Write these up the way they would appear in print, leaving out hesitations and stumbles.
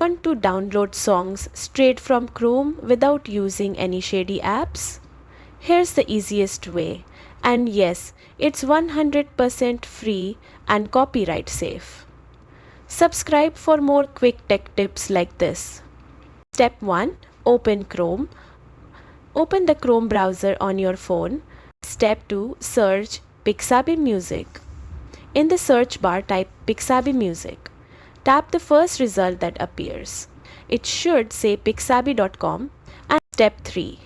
Want to download songs straight from Chrome without using any shady apps? Here's the easiest way. And yes, it's 100% free and copyright safe. Subscribe for more quick tech tips like this. Step 1. Open Chrome. Open the Chrome browser on your phone. Step 2. Search Pixabay Music. In the search bar, type Pixabay Music. Tap the first result that appears. It should say pixabay.com. And step 3.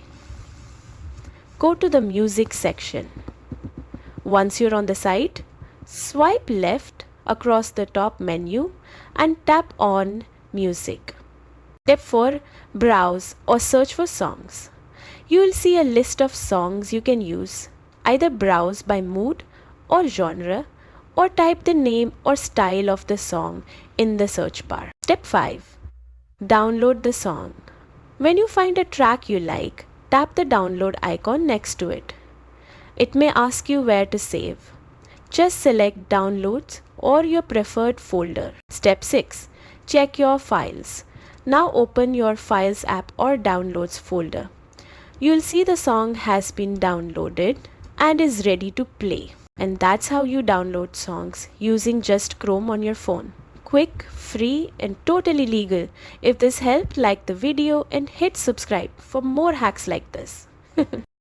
Go to the music section. Once you're on the site, swipe left across the top menu and tap on Music. Step 4. Browse or search for songs. You will see a list of songs you can use. Either browse by mood or genre, or type the name or style of the song in the search bar. Step 5. Download the song. When you find a track you like, tap the download icon next to it. It may ask you where to save. Just select Downloads or your preferred folder. Step 6. Check your files. Now open your Files app or Downloads folder. You'll see the song has been downloaded and is ready to play. And that's how you download songs using just Chrome on your phone. Quick, free, and totally legal. If this helped, like the video and hit subscribe for more hacks like this.